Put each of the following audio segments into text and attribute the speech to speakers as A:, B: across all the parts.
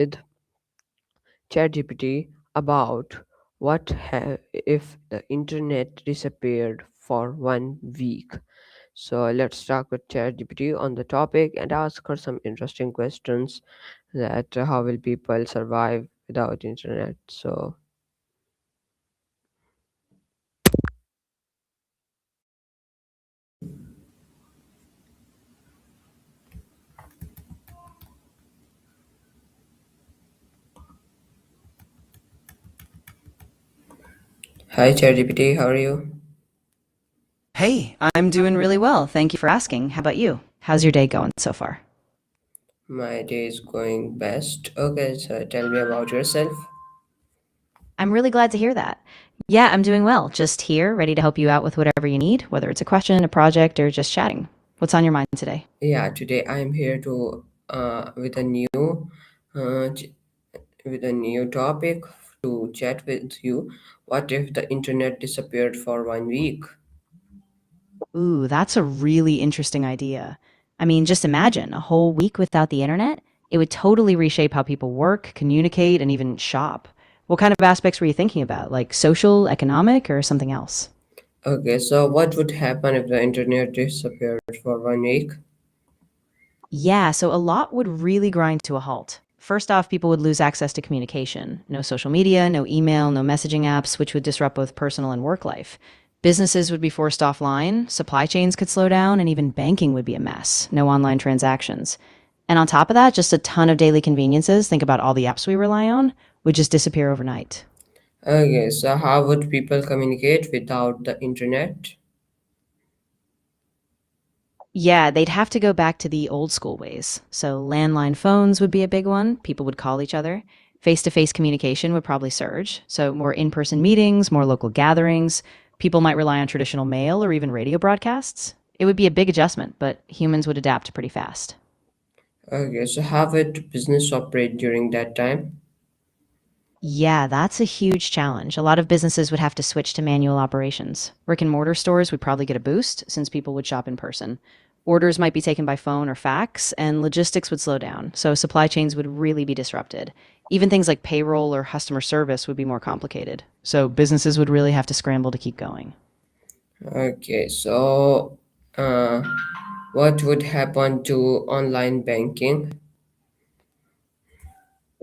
A: with ChatGPT about if the internet disappeared for 1 week. So let's talk with ChatGPT on the topic and ask her some interesting questions that how will people survive without internet. So hi ChatGPT, how are you?
B: Hey, I'm doing really well. Thank you for asking. How about you? How's your day going so far?
A: My day is going best. Okay, so tell me about yourself.
B: I'm really glad to hear that. Yeah, I'm doing well. Just here, ready to help you out with whatever you need, whether it's a question, a project, or just chatting. What's on your mind today?
A: Yeah, today I'm here to uh, ch- with a new topic to chat with you. What if the internet disappeared for 1 week?
B: Ooh, that's a really interesting idea. I mean, just imagine a whole week without the internet. It would totally reshape how people work, communicate, and even shop. What kind of aspects were you thinking about? Like social, economic, or something else?
A: Okay, so what would happen if the internet disappeared for 1 week?
B: Yeah, so a lot would really grind to a halt. First off, people would lose access to communication. No social media, no email, no messaging apps, which would disrupt both personal and work life. Businesses would be forced offline, supply chains could slow down, and even banking would be a mess. No online transactions. And on top of that, just a ton of daily conveniences, think about all the apps we rely on, would just disappear overnight.
A: Okay, so how would people communicate without the internet?
B: Yeah, they'd have to go back to the old school ways. So landline phones would be a big one. People would call each other. Face to face communication would probably surge. So more in person meetings, more local gatherings. People might rely on traditional mail or even radio broadcasts. It would be a big adjustment, but humans would adapt pretty fast.
A: Okay, so how would business operate during that time?
B: Yeah, that's a huge challenge. A lot of businesses would have to switch to manual operations. Brick and mortar stores would probably get a boost since people would shop in person. Orders might be taken by phone or fax, and logistics would slow down, so supply chains would really be disrupted. Even things like payroll or customer service would be more complicated, so businesses would really have to scramble to keep going.
A: Okay, so uh, what would happen to online banking?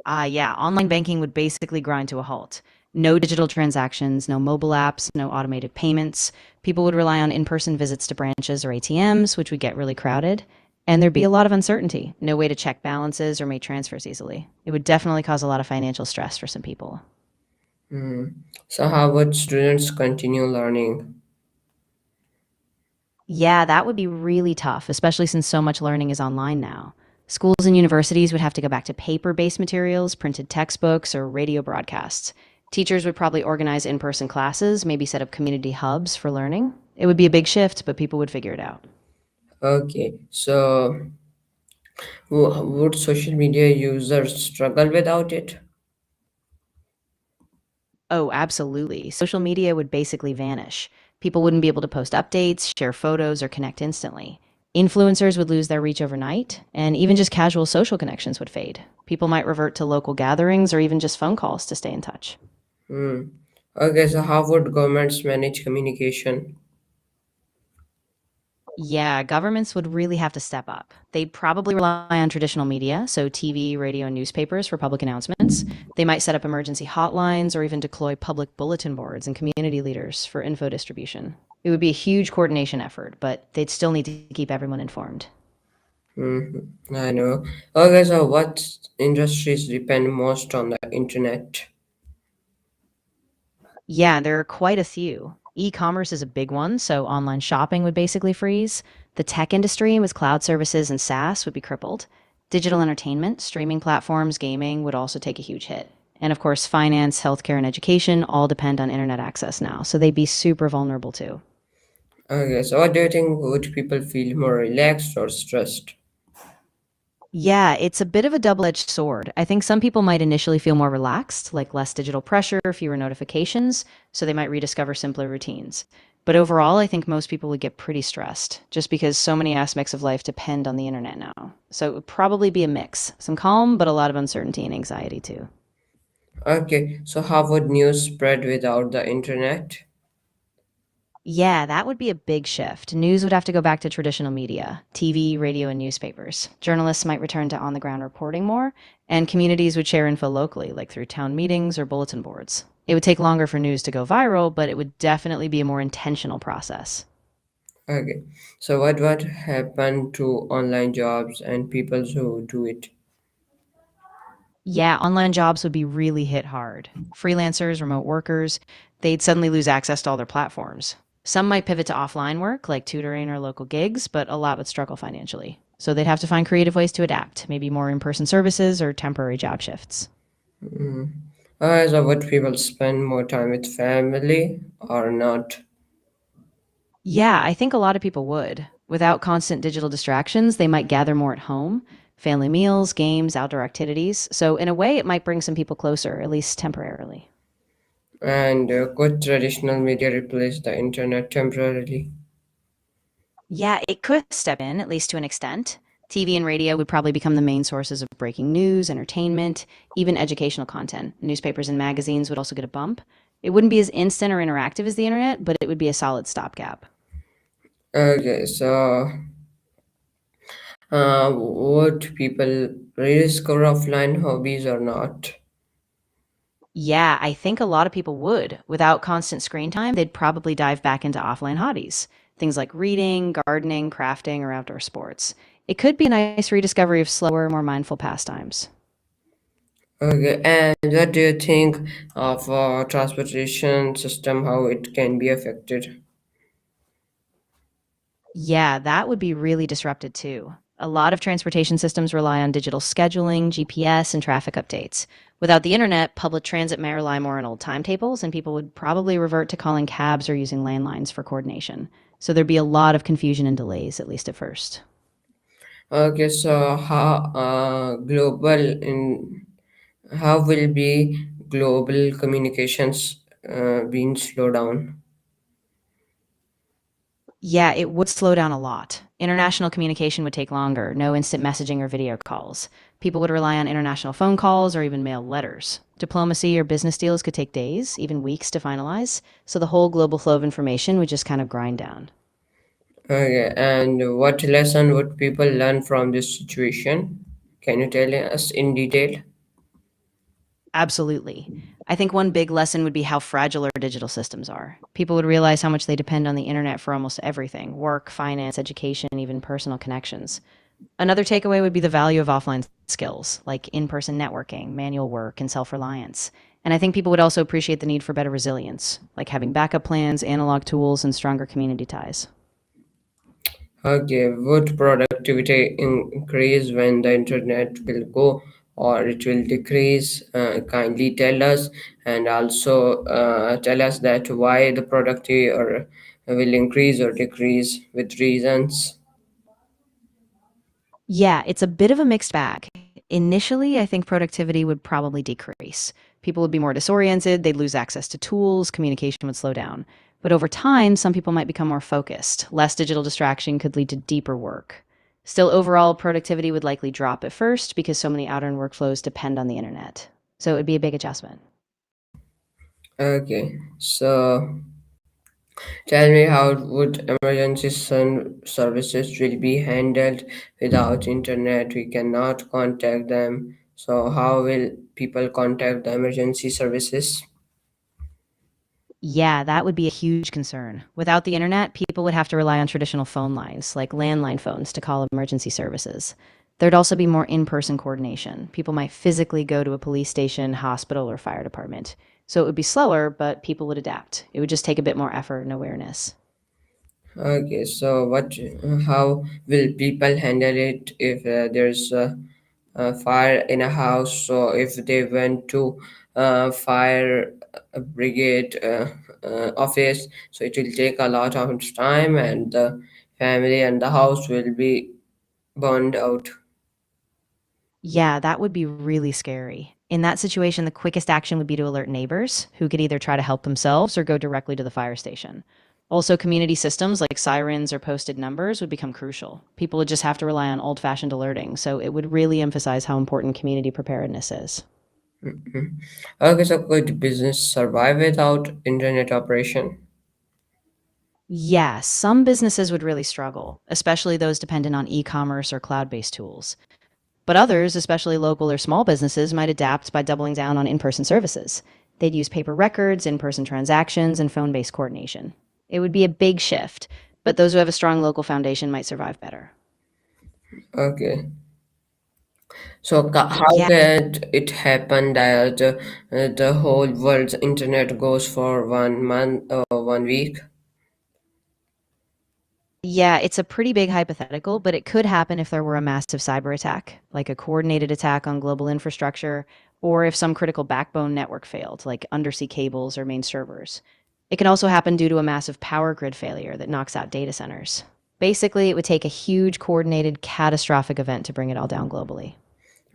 B: Yeah, online banking would basically grind to a halt. No digital transactions, no mobile apps, no automated payments. People would rely on in person visits to branches or ATMs, which would get really crowded. And there'd be a lot of uncertainty, no way to check balances or make transfers easily. It would definitely cause a lot of financial stress for some people.
A: Hmm. So how would students continue learning?
B: Yeah, that would be really tough, especially since so much learning is online now. Schools and universities would have to go back to paper based materials, printed textbooks, or radio broadcasts. Teachers would probably organize in person classes, maybe set up community hubs for learning. It would be a big shift, but people would figure it out.
A: Okay, so would social media users struggle without it?
B: Oh, absolutely. Social media would basically vanish. People wouldn't be able to post updates, share photos, or connect instantly. Influencers would lose their reach overnight, and even just casual social connections would fade. People might revert to local gatherings or even just phone calls to stay in touch.
A: Hmm. Okay, so how would governments manage communication?
B: Yeah, governments would really have to step up. They'd probably rely on traditional media, so TV, radio, and newspapers for public announcements. They might set up emergency hotlines or even deploy public bulletin boards and community leaders for info distribution. It would be a huge coordination effort, but they'd still need to keep everyone informed.
A: I know. Okay, so what industries depend most on the internet?
B: Yeah, there are quite a few. E commerce is a big one, so online shopping would basically freeze. The tech industry with cloud services and SaaS would be crippled. Digital entertainment, streaming platforms, gaming would also take a huge hit. And of course, finance, healthcare, and education all depend on internet access now, so they'd be super vulnerable too.
A: Okay, so what do you think? Would people feel more relaxed or stressed?
B: Yeah, it's a bit of a double edged sword. I think some people might initially feel more relaxed, like less digital pressure, fewer notifications, so they might rediscover simpler routines. But overall, I think most people would get pretty stressed just because so many aspects of life depend on the internet now. So it would probably be a mix, some calm, but a lot of uncertainty and anxiety too.
A: Okay, so how would news spread without the internet?
B: Yeah, that would be a big shift. News would have to go back to traditional media, TV, radio, and newspapers. Journalists might return to on the ground reporting more, and communities would share info locally, like through town meetings or bulletin boards. It would take longer for news to go viral, but it would definitely be a more intentional process.
A: Okay, so what would happen to online jobs and people who do it?
B: Yeah, online jobs would be really hit hard. Freelancers, remote workers, they'd suddenly lose access to all their platforms. Some might pivot to offline work, like tutoring or local gigs, but a lot would struggle financially. So they'd have to find creative ways to adapt, maybe more in person services or temporary job shifts.
A: So would people spend more time with family or not?
B: Yeah, I think a lot of people would. Without constant digital distractions, they might gather more at home, family meals, games, outdoor activities. So, in a way, it might bring some people closer, at least temporarily.
A: And could traditional media replace the internet temporarily?
B: Yeah, it could step in, at least to an extent. TV and radio would probably become the main sources of breaking news, entertainment, even educational content. Newspapers and magazines would also get a bump. It wouldn't be as instant or interactive as the internet, but it would be a solid stopgap.
A: Okay, so would people rediscover offline hobbies or not?
B: Yeah, I think a lot of people would. Without constant screen time, they'd probably dive back into offline hobbies. Things like reading, gardening, crafting, or outdoor sports. It could be a nice rediscovery of slower, more mindful pastimes.
A: Okay, and what do you think of transportation system, how it can be affected?
B: Yeah, that would be really disrupted too. A lot of transportation systems rely on digital scheduling, GPS, and traffic updates. Without the internet, public transit may rely more on old timetables, and people would probably revert to calling cabs or using landlines for coordination. So there'd be a lot of confusion and delays, at least at first.
A: Okay, so how will be global communications being slowed down?
B: Yeah, it would slow down a lot. International communication would take longer, no instant messaging or video calls. People would rely on international phone calls or even mail letters. Diplomacy or business deals could take days, even weeks to finalize, so the whole global flow of information would just kind of grind down.
A: Okay, and what lesson would people learn from this situation? Can you tell us in detail?
B: Absolutely. I think one big lesson would be how fragile our digital systems are. People would realize how much they depend on the internet for almost everything work, finance, education, even personal connections. Another takeaway would be the value of offline skills, like in person networking, manual work, and self reliance. And I think people would also appreciate the need for better resilience, like having backup plans, analog tools, and stronger community ties.
A: Okay, would productivity increase when the internet will go or it will decrease? Kindly tell us, and also tell us that why the productivity or will increase or decrease with reasons.
B: Yeah, it's a bit of a mixed bag. Initially, I think productivity would probably decrease. People would be more disoriented, they'd lose access to tools, communication would slow down. But over time, some people might become more focused. Less digital distraction could lead to deeper work. Still, overall, productivity would likely drop at first because so many outer workflows depend on the internet. So it would be a big adjustment.
A: Okay, so tell me how would emergency services will be handled without internet? We cannot contact them. So how will people contact the emergency services?
B: Yeah, that would be a huge concern. Without the internet, people would have to rely on traditional phone lines, like landline phones, to call emergency services. There'd also be more in person coordination. People might physically go to a police station, hospital, or fire department. So it would be slower, but people would adapt. It would just take a bit more effort and awareness.
A: Okay, so how will people handle it if there's a fire in a house? So if they went to fire brigade office, so it will take a lot of time, and the family and the house will be burned out.
B: Yeah, that would be really scary. In that situation, the quickest action would be to alert neighbors who could either try to help themselves or go directly to the fire station. Also, community systems like sirens or posted numbers would become crucial. People would just have to rely on old fashioned alerting, so it would really emphasize how important community preparedness is.
A: Okay, so could business survive without internet operation?
B: Yeah, some businesses would really struggle, especially those dependent on e commerce or cloud based tools. But others, especially local or small businesses, might adapt by doubling down on in person services. They'd use paper records, in person transactions, and phone based coordination. It would be a big shift, but those who have a strong local foundation might survive better.
A: Okay. So how
B: Yeah,
A: can it happen that the whole world's internet goes for 1 month or 1 week?
B: Yeah, it's a pretty big hypothetical, but it could happen if there were a massive cyber attack, like a coordinated attack on global infrastructure, or if some critical backbone network failed, like undersea cables or main servers. It can also happen due to a massive power grid failure that knocks out data centers. Basically, it would take a huge, coordinated, catastrophic event to bring it all down globally.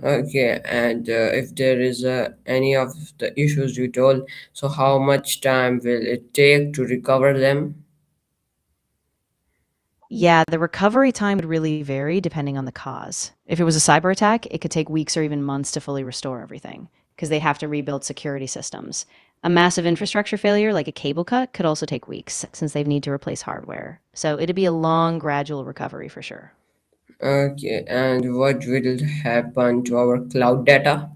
A: Okay, and if there is any of the issues you told, so how much time will it take to recover them?
B: Yeah, the recovery time would really vary depending on the cause. If it was a cyber attack, it could take weeks or even months to fully restore everything because they'd have to rebuild security systems. A massive infrastructure failure, like a cable cut, could also take weeks since they'd need to replace hardware. So it'd be a long, gradual recovery for sure.
A: Okay, and what will happen to our cloud data?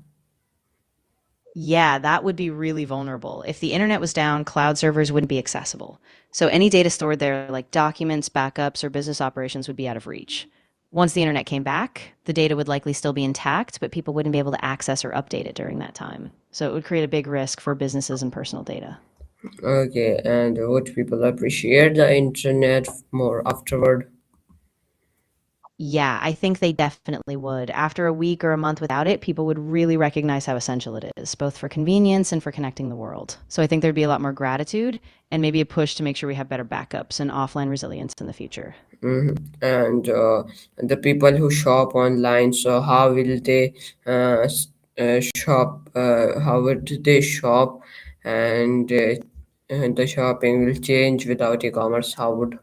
B: Yeah, that would be really vulnerable. If the internet was down, cloud servers wouldn't be accessible. So any data stored there, like documents, backups, or business operations, would be out of reach. Once the internet came back, the data would likely still be intact, but people wouldn't be able to access or update it during that time. So it would create a big risk for businesses and personal data.
A: Okay, and would people appreciate the internet more afterward?
B: Yeah, I think they definitely would. After a week or a month without it, people would really recognize how essential it is, both for convenience and for connecting the world. So I think there'd be a lot more gratitude and maybe a push to make sure we have better backups and offline resilience in the future.
A: And the people who shop online, so how will they shop? How would they shop? And the shopping will change without e-commerce. How would?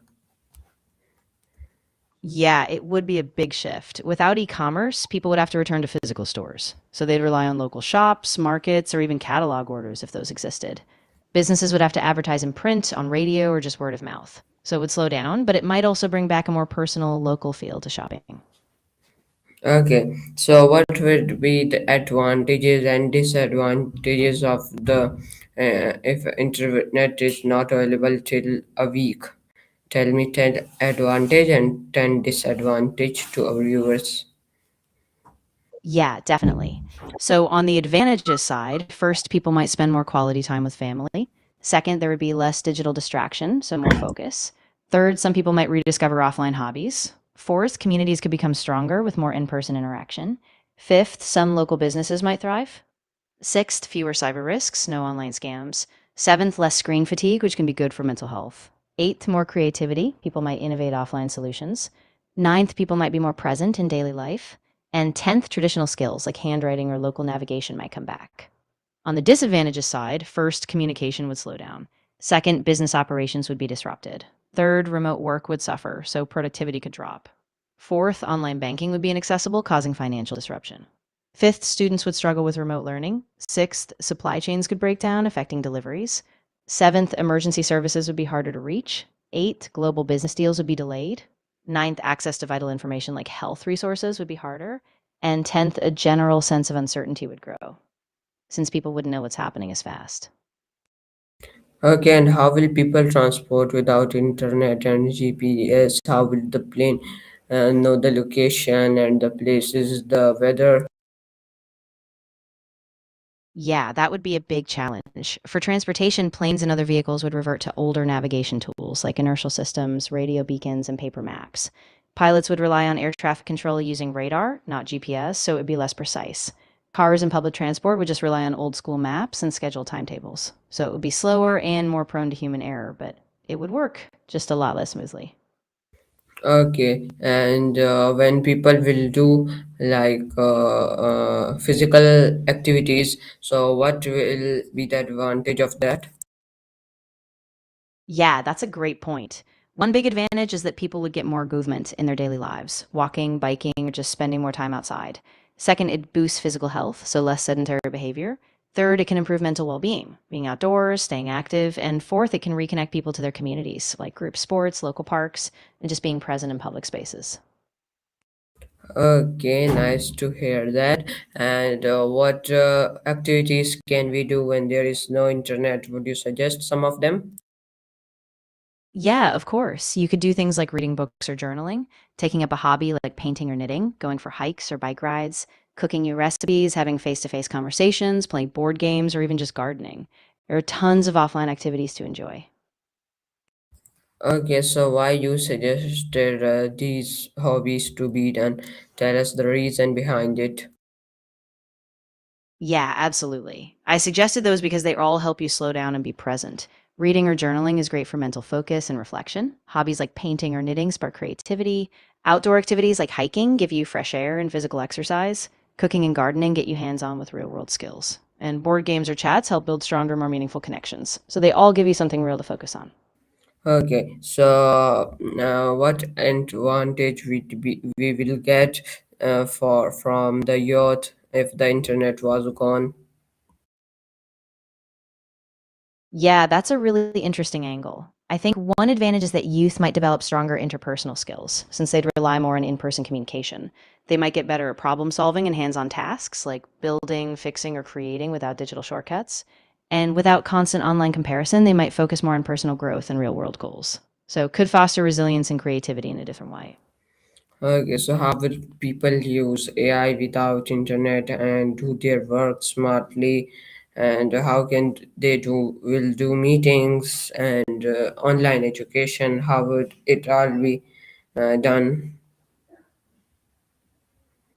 B: Yeah, it would be a big shift. Without e commerce, people would have to return to physical stores. So they'd rely on local shops, markets, or even catalog orders if those existed. Businesses would have to advertise in print, on radio, or just word of mouth. So it would slow down, but it might also bring back a more personal, local feel to shopping.
A: Okay, so what would be the advantages and disadvantages of the if internet is not available till a week? Tell me 10 advantage and 10 disadvantage to our viewers.
B: Yeah, definitely. So, on the advantages side, first, people might spend more quality time with family. Second, there would be less digital distraction, so more focus. Third, some people might rediscover offline hobbies. Fourth, communities could become stronger with more in person interaction. Fifth, some local businesses might thrive. Sixth, fewer cyber risks, no online scams. Seventh, less screen fatigue, which can be good for mental health. Eighth, more creativity. People might innovate offline solutions. Ninth, people might be more present in daily life. And 10th, traditional skills like handwriting or local navigation might come back. On the disadvantages side, first, communication would slow down. Second, business operations would be disrupted. Third, remote work would suffer, so productivity could drop. Fourth, online banking would be inaccessible, causing financial disruption. Fifth, students would struggle with remote learning. Sixth, supply chains could break down, affecting deliveries. Seventh, emergency services would be harder to reach. Eighth, global business deals would be delayed. Ninth, access to vital information like health resources would be harder. And 10th, a general sense of uncertainty would grow, since people wouldn't know what's happening as fast.
A: Okay, and how will people transport without internet and GPS? How will the plane know the location and the places, the weather?
B: Yeah, that would be a big challenge. For transportation, planes and other vehicles would revert to older navigation tools like inertial systems, radio beacons, and paper maps. Pilots would rely on air traffic control using radar, not GPS, so it would be less precise. Cars and public transport would just rely on old school maps and scheduled timetables. So it would be slower and more prone to human error, but it would work just a lot less smoothly.
A: Okay, and when people will do like physical activities, so what will be the advantage of that?
B: Yeah, that's a great point. One big advantage is that people would get more movement in their daily lives, walking, biking, or just spending more time outside. Second, it boosts physical health, so less sedentary behavior. Third, it can improve mental well being, being outdoors, staying active. And fourth, it can reconnect people to their communities, like group sports, local parks, and just being present in public spaces.
A: Okay, nice to hear that. And what activities can we do when there is no internet? Would you suggest some of them?
B: Yeah, of course. You could do things like reading books or journaling, taking up a hobby like painting or knitting, going for hikes or bike rides, cooking new recipes, having face to face conversations, playing board games, or even just gardening. There are tons of offline activities to enjoy.
A: Okay, so why you suggested these hobbies to be done? Tell us the reason behind it.
B: Yeah, absolutely. I suggested those because they all help you slow down and be present. Reading or journaling is great for mental focus and reflection. Hobbies like painting or knitting spark creativity. Outdoor activities like hiking give you fresh air and physical exercise. Cooking and gardening get you hands on with real world skills. And board games or chats help build stronger, more meaningful connections. So they all give you something real to focus on.
A: Okay, so now what advantage we will get for from the youth if the internet was gone?
B: Yeah, that's a really interesting angle. I think one advantage is that youth might develop stronger interpersonal skills since they'd rely more on in person communication. They might get better at problem solving and hands on tasks like building, fixing, or creating without digital shortcuts. And without constant online comparison, they might focus more on personal growth and real world goals. So, could foster resilience and creativity in a different way.
A: Okay, so how will people use AI without internet and do their work smartly? And how can they will do meetings and online education? How would it all be done?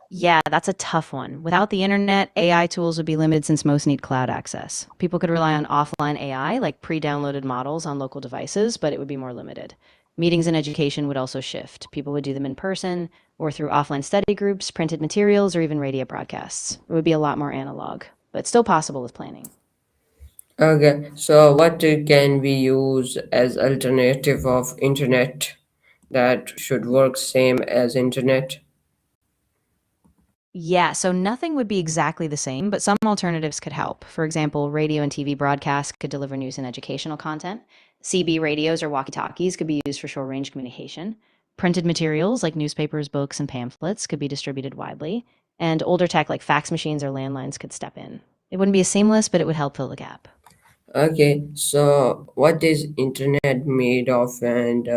B: Yeah, that's a tough one. Without the internet, AI tools would be limited since most need cloud access. People could rely on offline AI, like pre downloaded models on local devices, but it would be more limited. Meetings and education would also shift. People would do them in person or through offline study groups, printed materials, or even radio broadcasts. It would be a lot more analog, but still possible with planning.
A: Okay, so what can we use as alternative of internet that should work same as internet?
B: Yeah, so nothing would be exactly the same, but some alternatives could help. For example, radio and TV broadcasts could deliver news and educational content. CB radios or walkie talkies could be used for short range communication. Printed materials like newspapers, books, and pamphlets could be distributed widely. And older tech like fax machines or landlines could step in. It wouldn't be as seamless, but it would help fill the gap.
A: Okay, so what is internet made of, and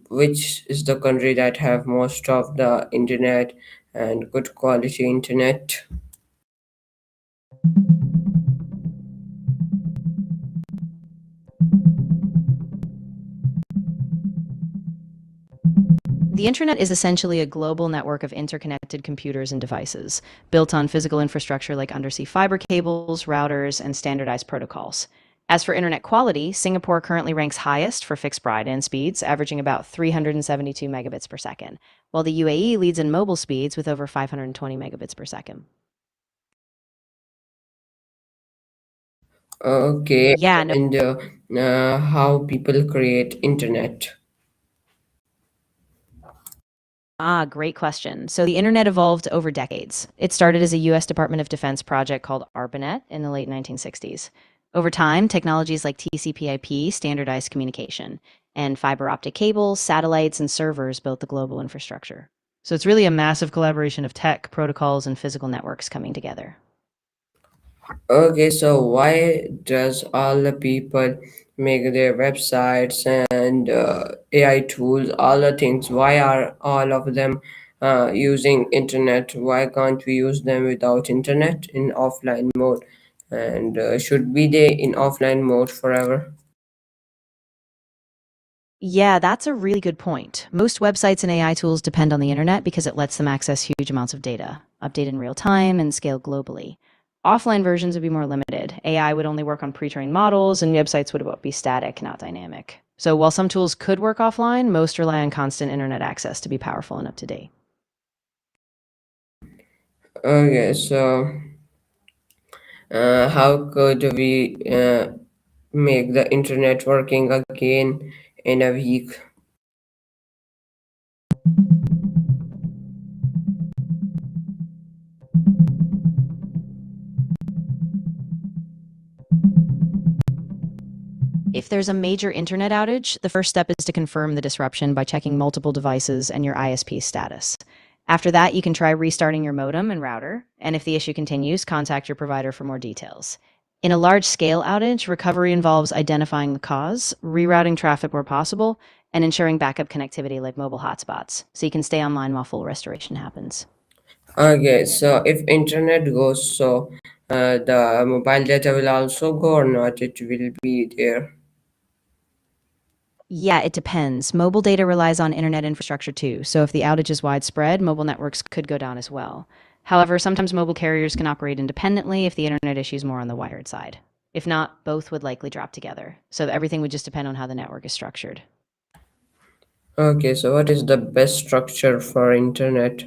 A: which is the country that have most of the internet and good quality internet?
B: The internet is essentially a global network of interconnected computers and devices, built on physical infrastructure like undersea fiber cables, routers, and standardized protocols. As for internet quality, Singapore currently ranks highest for fixed broadband speeds, averaging about 372 megabits per second, while the UAE leads in mobile speeds with over 520 megabits per second.
A: Okay,
B: Yeah, no.
A: and how people create internet?
B: Great question. So the internet evolved over decades. It started as a US Department of Defense project called ARPANET in the late 1960s. Over time, technologies like TCP/IP standardized communication, and fiber optic cables, satellites, and servers built the global infrastructure. So it's really a massive collaboration of tech, protocols, and physical networks coming together.
A: Okay, so why does all the people make their websites and AI tools, all the things? Why are all of them using internet? Why can't we use them without internet in offline mode? And should be they in offline mode forever?
B: Yeah, that's a really good point. Most websites and AI tools depend on the internet because it lets them access huge amounts of data, update in real time, and scale globally. Offline versions would be more limited. AI would only work on pre trained models, and websites would be static, not dynamic. So while some tools could work offline, most rely on constant internet access to be powerful and up to date.
A: Okay, so how could we make the internet working again in a week?
B: If there's a major internet outage, the first step is to confirm the disruption by checking multiple devices and your ISP status. After that, you can try restarting your modem and router, and if the issue continues, contact your provider for more details. In a large scale outage, recovery involves identifying the cause, rerouting traffic where possible, and ensuring backup connectivity like mobile hotspots, so you can stay online while full restoration happens.
A: Okay, so if internet goes, so the mobile data will also go or not? It will be there.
B: Yeah, it depends. Mobile data relies on internet infrastructure too, so if the outage is widespread, mobile networks could go down as well. However, sometimes mobile carriers can operate independently if the internet issue is more on the wired side. If not, both would likely drop together. So everything would just depend on how the network is structured.
A: Okay, so what is the best structure for internet?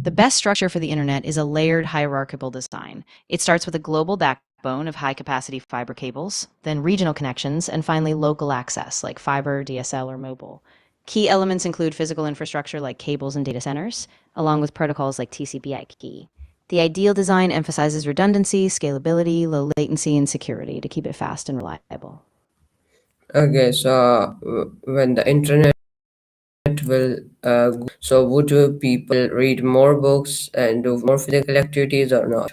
B: The best structure for the internet is a layered hierarchical design. It starts with a global backbone of high capacity fiber cables, then regional connections, and finally local access like fiber, DSL, or mobile. Key elements include physical infrastructure like cables and data centers, along with protocols like TCP/IP. The ideal design emphasizes redundancy, scalability, low latency, and security to keep it fast and reliable.
A: Okay, so when the internet will so would people read more books and do more physical activities or not?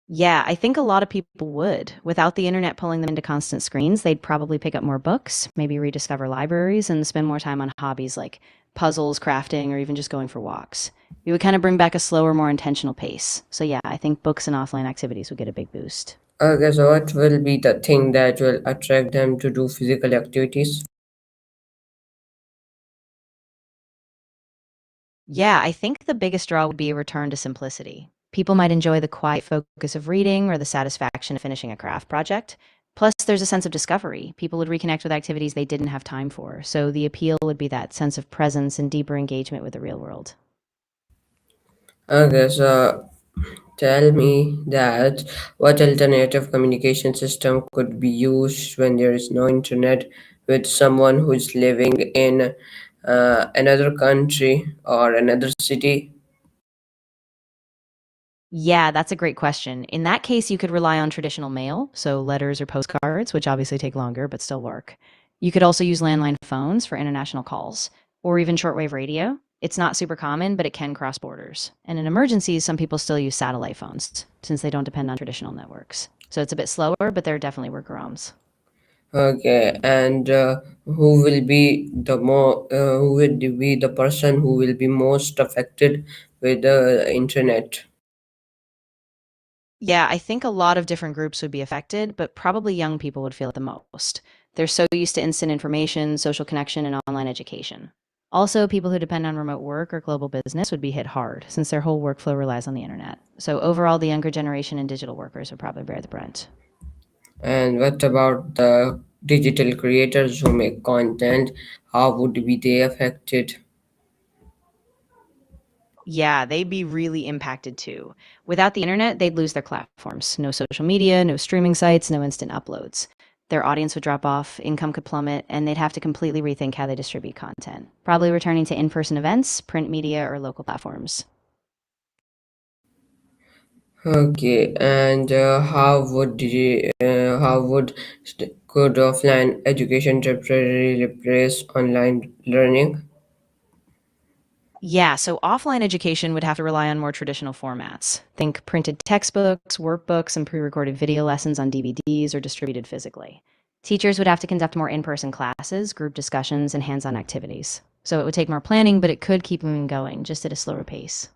B: Yeah, I think a lot of people would. Without the internet pulling them into constant screens, they'd probably pick up more books, maybe rediscover libraries, and spend more time on hobbies like puzzles, crafting, or even just going for walks. It would kind of bring back a slower, more intentional pace. So, yeah, I think books and offline activities would get a big boost.
A: Okay, so what will be the thing that will attract them to do physical activities?
B: Yeah, I think the biggest draw would be a return to simplicity. People might enjoy the quiet focus of reading or the satisfaction of finishing a craft project. Plus, there's a sense of discovery. People would reconnect with activities they didn't have time for. So, the appeal would be that sense of presence and deeper engagement with the real world.
A: Okay, so tell me that what alternative communication system could be used when there is no internet with someone who is living in another country or another city?
B: Yeah, that's a great question. In that case, you could rely on traditional mail, so letters or postcards, which obviously take longer but still work. You could also use landline phones for international calls, or even shortwave radio. It's not super common, but it can cross borders. And in emergencies, some people still use satellite phones since they don't depend on traditional networks. So it's a bit slower, but there are definitely workarounds.
A: Okay, and who will be the who will be the person who will be most affected with the internet?
B: Yeah, I think a lot of different groups would be affected, but probably young people would feel it the most. They're so used to instant information, social connection, and online education. Also, people who depend on remote work or global business would be hit hard since their whole workflow relies on the internet. So, overall, the younger generation and digital workers would probably bear the brunt.
A: And what about the digital creators who make content? How would be they affected?
B: Yeah, they'd be really impacted too. Without the internet, they'd lose their platforms. No social media, no streaming sites, no instant uploads. Their audience would drop off, income could plummet, and they'd have to completely rethink how they distribute content. Probably returning to in person events, print media, or local platforms.
A: Okay, and how would could offline education temporarily replace online learning?
B: Yeah, so offline education would have to rely on more traditional formats. Think printed textbooks, workbooks, and pre recorded video lessons on DVDs or distributed physically. Teachers would have to conduct more in person classes, group discussions, and hands on activities. So it would take more planning, but it could keep moving going, just at a slower pace.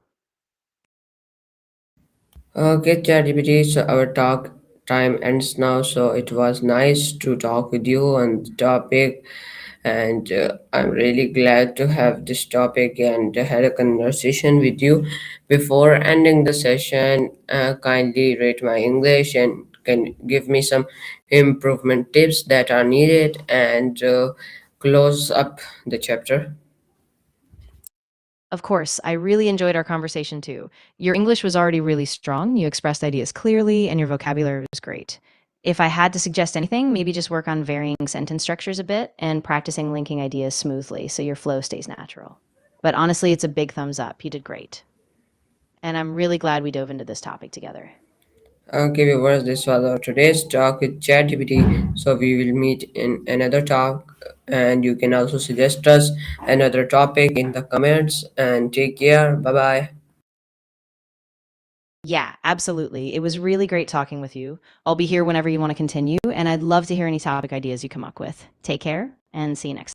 A: Okay, ChatGPT, so our talk time ends now. So it was nice to talk with you on the topic, and I'm really glad to have this topic and had a conversation with you. Before ending the session, kindly rate my English and can give me some improvement tips that are needed and close up the chapter?
B: Of course, I really enjoyed our conversation too. Your English was already really strong, you expressed ideas clearly, and your vocabulary was great. If I had to suggest anything, maybe just work on varying sentence structures a bit and practicing linking ideas smoothly so your flow stays natural. But honestly, it's a big thumbs up. You did great. And I'm really glad we dove into this topic together.
A: Okay, viewers, this was our today's talk with ChatGPT. So we will meet in another talk, and you can also suggest us another topic in the comments. And take care. Bye bye.
B: Yeah, absolutely. It was really great talking with you. I'll be here whenever you want to continue, and I'd love to hear any topic ideas you come up with. Take care and see you next time.